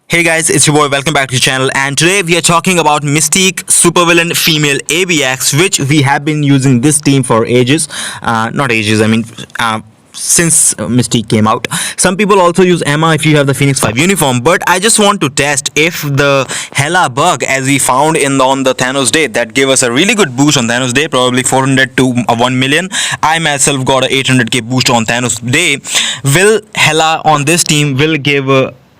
Hey guys, it's your boy. Welcome back to the channel, and today we are talking about Mystique Supervillain Female ABX, which we have been using this team for ages. Not ages, I mean, since Mystique came out. Some people also use Emma if you have the Phoenix 5 uniform, but I just want to test if the Hela bug, as we found on the Thanos day, that gave us a really good boost on Thanos day, probably 400 to 1 million. I myself got a 800k boost on Thanos day. Will Hela on this team will give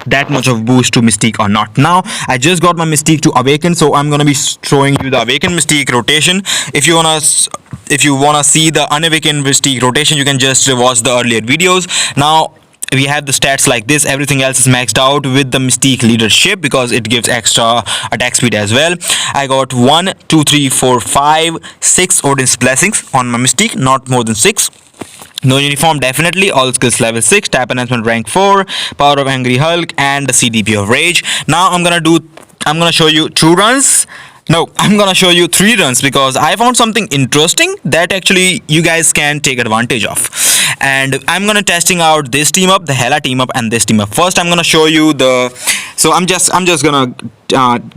that much of boost to Mystique or not? Now I just got my Mystique to awaken, so I'm gonna be showing you the awakened Mystique rotation. If you wanna see the unawakened Mystique rotation, you can just watch the earlier videos. Now we have the stats like this. Everything else is maxed out with the Mystique leadership because it gives extra attack speed as well. I got 1 2 3 4 5 6 Odin's blessings on my Mystique, not more than 6. No uniform, definitely. All skills level 6, tap enhancement rank 4, power of angry Hulk, and the CDP of rage. Now I'm gonna show you 2 runs. No, I'm gonna show you 3 runs because I found something interesting that actually you guys can take advantage of. And I'm gonna testing out this team up, the Hela team up, and this team up. First I'm gonna show you the so I'm just gonna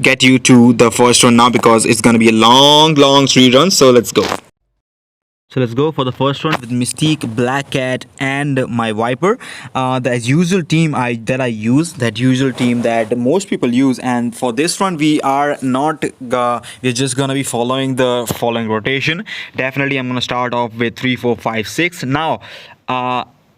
get you to the first run now because it's gonna be a long 3 runs. So let's go. So let's go for the first one with Mystique, Black Cat, and my Viper. The usual team that I use, that usual team that most people use. And for this one, we are not. We're just gonna be following the following rotation. Definitely, I'm gonna start off with 3, 4, 5, 6. Now,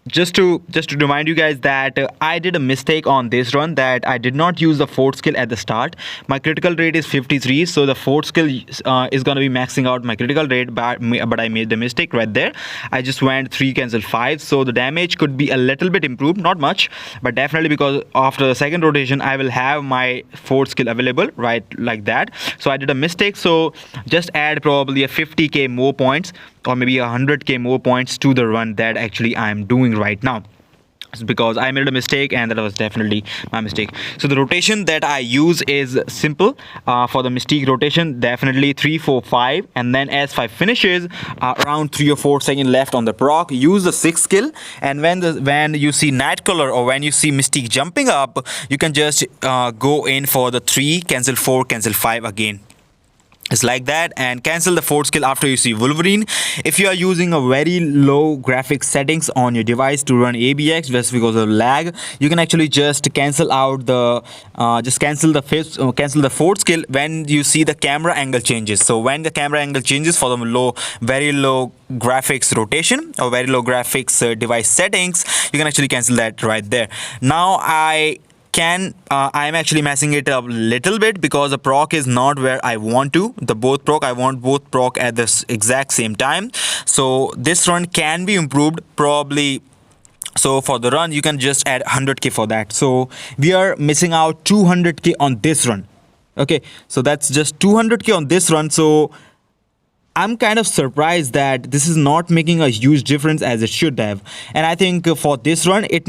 just to remind you guys that I did a mistake on this run, that I did not use the fourth skill at the start. My critical rate is 53, so the fourth skill is going to be maxing out my critical rate, but I made the mistake right there. I just went 3 cancel 5, so the damage could be a little bit improved, not much, but definitely because after the second rotation I will have my fourth skill available, right, like that. So I did a mistake, so just add probably a 50k more points or maybe 100k more points to the run that actually I am doing right now. It's because I made a mistake, and that was definitely my mistake. So the rotation that I use is simple. For the Mystique rotation, definitely 3, 4, 5, and then as 5 finishes, around 3 or 4 seconds left on the proc, use the 6th skill, and when you see Nightcrawler or when you see Mystique jumping up, you can just go in for the 3 cancel 4 cancel 5 again. It's like that, and cancel the fourth skill after you see Wolverine. If you are using a very low graphics settings on your device to run ABX just because of lag, you can actually just cancel out the cancel the fourth skill when you see the camera angle changes. So when the camera angle changes for the very low graphics rotation or very low graphics device settings, you can actually cancel that right there. Now I'm actually messing it up a little bit because the proc is not where I want to. I want both proc at this exact same time. So this run can be improved probably. So for the run, you can just add 100k for that. So we are missing out 200k on this run. Okay, so that's just 200k on this run. So I'm kind of surprised that this is not making a huge difference as it should have. And I think for this run, it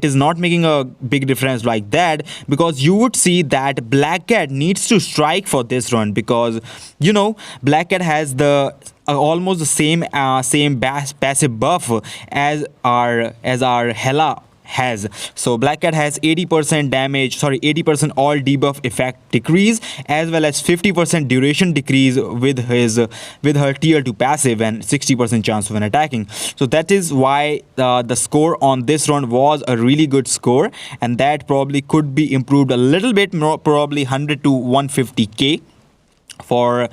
is not making a big difference like that, because you would see that Black Cat needs to strike for this run, because Black Cat has the almost the same passive buff as our Hela has. So Black Cat has 80% all debuff effect decrease, as well as 50% duration decrease with her tier 2 passive, and 60% chance of an attacking. So that is why the score on this round was a really good score, and that probably could be improved a little bit more, probably 100 to 150k for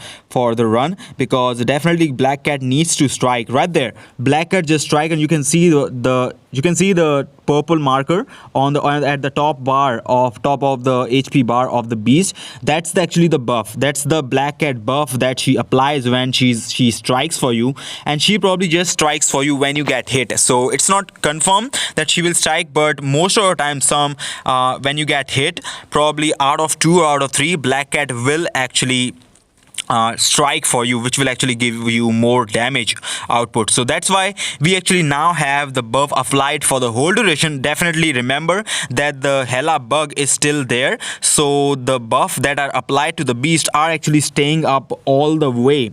the run, because definitely Black Cat needs to strike right there. Black Cat just strike, and you can see the purple marker at the top of the HP bar of the beast. That's actually the buff. That's the Black Cat buff that she applies when she strikes for you, and she probably just strikes for you when you get hit. So it's not confirmed that she will strike, but most of the time, when you get hit, probably out of 2 or out of 3, Black Cat will actually strike for you, which will actually give you more damage output. So that's why we actually now have the buff applied for the whole duration. Definitely remember that the Hela bug is still there, so the buff that are applied to the beast are actually staying up all the way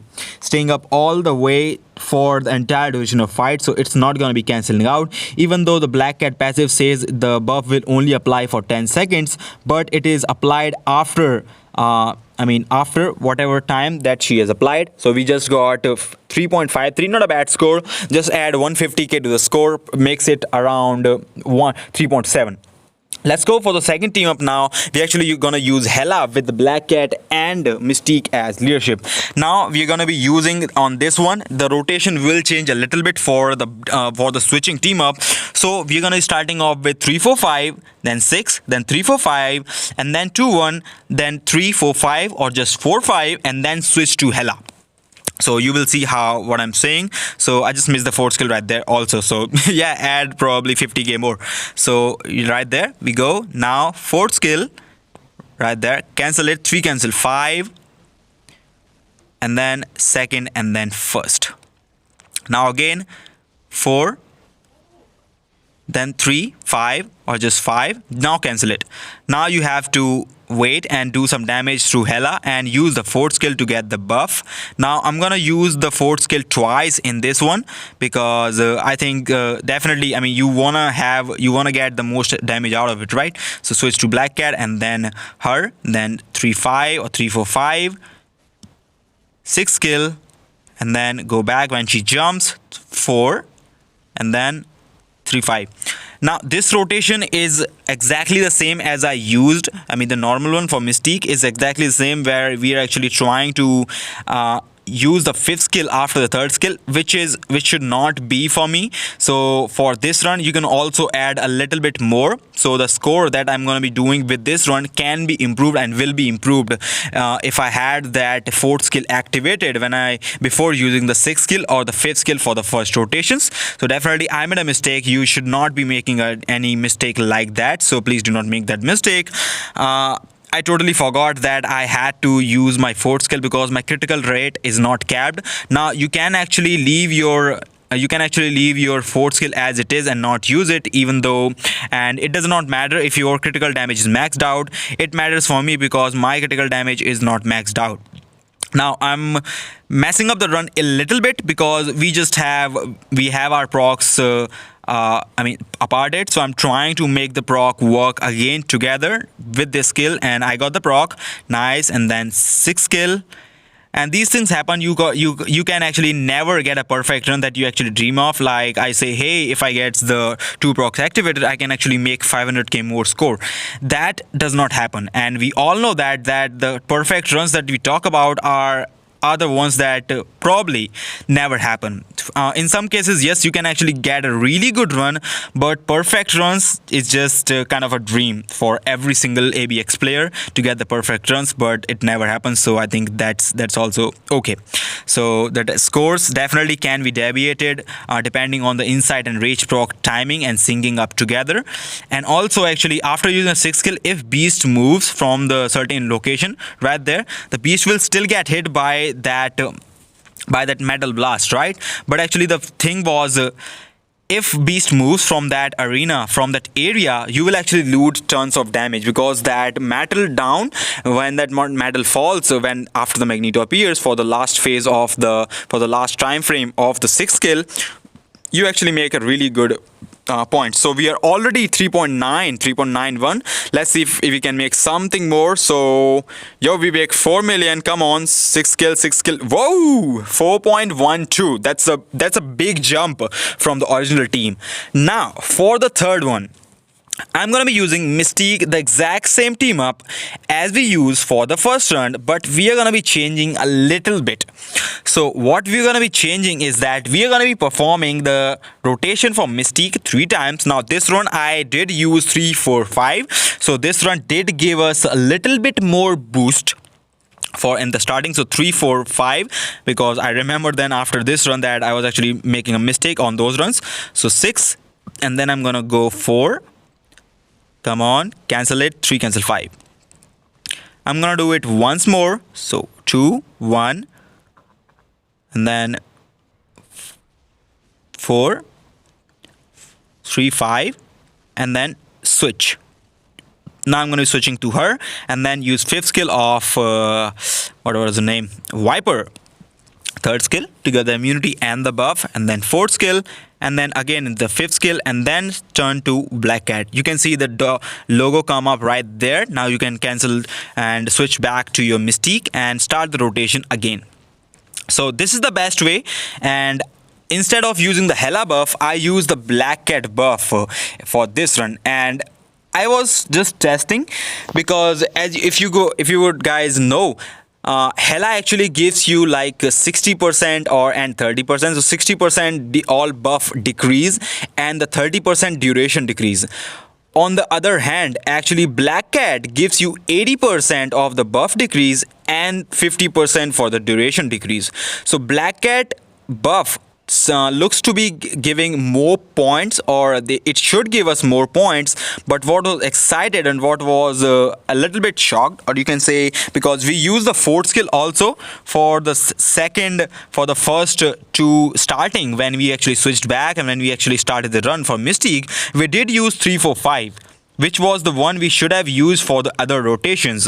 for the entire duration of fight, so it's not going to be cancelling out. Even though the Black Cat passive says the buff will only apply for 10 seconds, but it is applied after after whatever time that she has applied. So we just got 3.53, not a bad score. Just add 150k to the score, makes it around 3.7. Let's go for the second team up now. We're actually gonna use Hela with the Black Cat and Mystique as leadership. Now we're gonna be using on this one. The rotation will change a little bit for the switching team up. So we're gonna be starting off with 3-4-5, then 6, then 3-4-5, and then 2-1, then 3-4-5 or just 4-5, and then switch to Hela. So you will see what I'm saying. So I just missed the fourth skill right there also. So yeah, add probably 50k more. So right there we go. Now fourth skill right there, cancel it, 3 cancel 5, and then second, and then first. Now again 4, then 3, 5 or just 5. Now cancel it. Now you have to wait and do some damage through Hela and use the fourth skill to get the buff. Now I'm gonna use the fourth skill twice in this one because I think definitely, I mean, you wanna get the most damage out of it, right? So switch to Black Cat and then her, then 3-5 or 3-4-5, 6 skill, and then go back when she jumps, 4, and then 3-5. Now this rotation is exactly the same as I used. I mean, the normal one for Mystique is exactly the same, where we are actually trying to use the fifth skill after the third skill, which should not be for me. So for this run you can also add a little bit more, so the score that I'm going to be doing with this run can be improved and will be improved if I had that fourth skill activated before using the sixth skill or the fifth skill for the first rotations. So definitely I made a mistake. You should not be making any mistake like that, so please do not make that mistake. I totally forgot that I had to use my fourth skill because my critical rate is not capped. Now you can actually leave your fourth skill as it is and not use it, and it does not matter if your critical damage is maxed out. It matters for me because my critical damage is not maxed out. Now I'm messing up the run a little bit because we have our procs aparted, so I'm trying to make the proc work again together with this skill, and I got the proc, nice, and then 6 skill. And these things happen. You can actually never get a perfect run that you actually dream of. Like I say, hey, if I get the 2 procs activated, I can actually make 500k more score. That does not happen, and we all know that the perfect runs that we talk about are the ones that probably never happen. In some cases, yes, you can actually get a really good run, but perfect runs is just kind of a dream for every single ABX player to get the perfect runs, but it never happens. So I think that's also okay. So the scores definitely can be deviated depending on the insight and rage proc timing and syncing up together. And also actually after using a 6 skill, if beast moves from the certain location right there, the beast will still get hit by that metal blast, right? But actually the thing was, if beast moves from that arena, from that area, you will actually lose tons of damage because that metal down, when that metal falls, when after the magneto appears for the last phase of for the last time frame of the 6th skill, you actually make a really good point. So we are already 3.91. Let's see if we can make something more. So yo, we make 4 million. Come on, 6 skill. Whoa, 4.12. That's a big jump from the original team. Now for the third one, I'm going to be using Mystique, the exact same team up as we used for the first round, but we are going to be changing a little bit. So what we're going to be changing is that we are going to be performing the rotation for Mystique 3 times. Now this run I did use 3, 4, 5. So this run did give us a little bit more boost for in the starting, so 3, 4, 5, because I remember then after this run that I was actually making a mistake on those runs. So 6, and then I'm going to go 4. Come on, cancel it, 3 cancel 5. I'm gonna do it once more. So 2, 1, and then 4, 3, 5, and then switch. Now I'm going to be switching to her, and then use fifth skill of what was the name, Viper. Third skill to get the immunity and the buff, and then fourth skill, and then again the fifth skill, and then turn to Black Cat. You can see the logo come up right there. Now you can cancel and switch back to your Mystique and start the rotation again. So this is the best way, and instead of using the Hela buff, I use the Black Cat buff for this run. And I was just testing, because as if you would guys know, Hela actually gives you like 60% or and 30%. So 60% the all buff decrease and the 30% duration decrease. On the other hand, actually Black Cat gives you 80% of the buff decrease and 50% for the duration decrease. So Black Cat buff looks to be giving more points, or it should give us more points. But what was excited and what was a little bit shocked, or you can say, because we use the fourth skill also for the first two starting, when we actually switched back and when we actually started the run for Mystique, we did use 3, 4, 5, which was the one we should have used for the other rotations.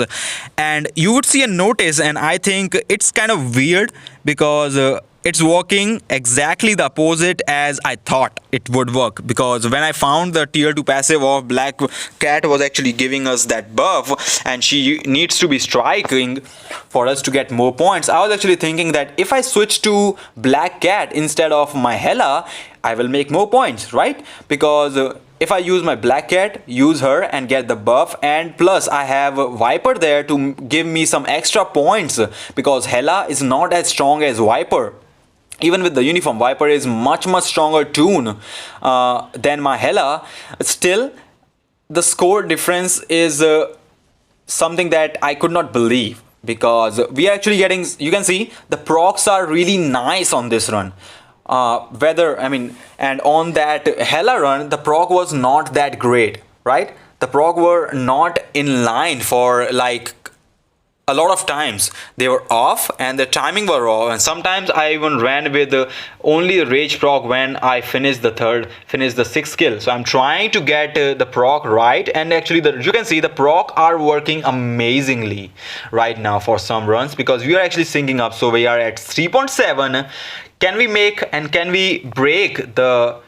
And you would see a notice, and I think it's kind of weird, because it's working exactly the opposite as I thought it would work. Because when I found the tier 2 passive of Black Cat was actually giving us that buff, and she needs to be striking for us to get more points, I was actually thinking that if I switch to Black Cat instead of my Hela, I will make more points, right? Because if I use my Black Cat, use her and get the buff, and plus I have Viper there to give me some extra points, because Hela is not as strong as Viper. Even with the uniform, Viper is much stronger tune than my Hela. Still, the score difference is something that I could not believe, because we are actually getting, you can see the procs are really nice on this run. And on that Hela run, the proc was not that great, right? The proc were not in line for like a lot of times. They were off and the timing were off, and sometimes I even ran with only the rage proc when I finished the sixth skill. So I'm trying to get the proc right, and actually you can see the proc are working amazingly right now for some runs, because we are actually syncing up. So we are at 3.7. Can we break the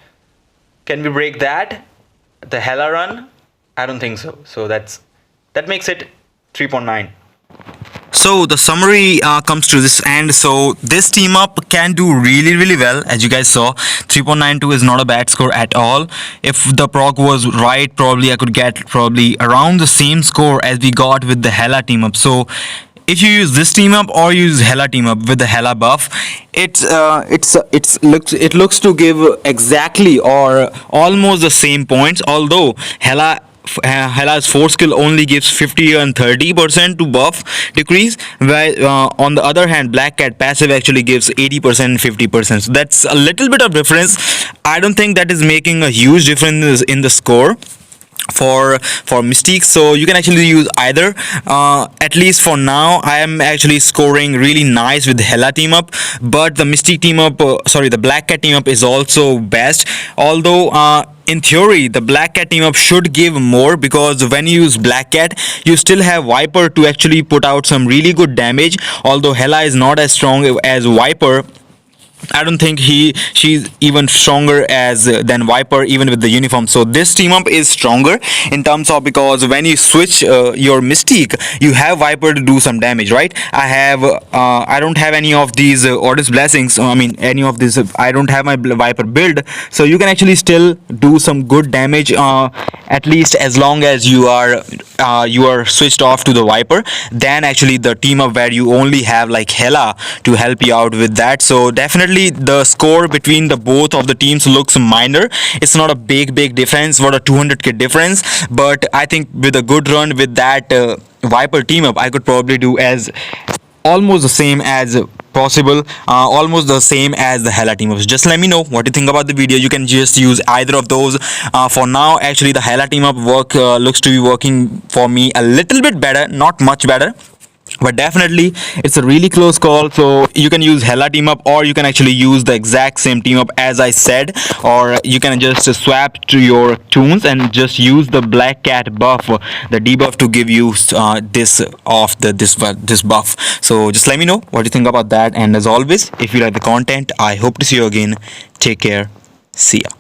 Hela run? I don't think so. So that makes it 3.9. So the summary comes to this end. So this team up can do really well. As you guys saw, 3.92 is not a bad score at all. If the proc was right, probably I could get probably around the same score as we got with the Hela team up. So if you use this team up or use Hela team up with the Hela buff, it looks to give exactly or almost the same points. Although Hela's 4 skill only gives 50 and 30% to buff decrease, while on the other hand Black Cat passive actually gives 80% and 50%. So that's a little bit of difference. I don't think that is making a huge difference in the score for Mystique. So you can actually use either. At least for now, I am actually scoring really nice with the Hela team up, but the Mystique team up, the Black Cat team up is also best. Although in theory the Black Cat team up should give more, because when you use Black Cat you still have Viper to actually put out some really good damage. Although Hela is not as strong as Viper, I don't think she's even stronger than Viper even with the uniform. So this team up is stronger in terms of, because when you switch your Mystique, you have Viper to do some damage, right? I don't have any of these Orders Blessings. Any of this. I don't have my Viper build, so you can actually still do some good damage, at least as long as you are switched off to the Viper. Then actually the team up where you only have like Hela to help you out with that. So definitely the score between the both of the teams looks minor. It's not a big difference, what a 200k difference, but I think with a good run with that Viper team up, I could probably do as almost the same as possible, almost the same as the Hela team ups. Just let me know what you think about the video. You can just use either of those. For now, actually, the Hela team up looks to be working for me a little bit better, not much better, but definitely it's a really close call. So you can use Hela team up, or you can actually use the exact same team up as I said, or you can just swap to your tunes and just use the black cat buff, the debuff, to give you this buff. So just let me know what you think about that, and as always, if you like the content, I hope to see you again. Take care. See ya.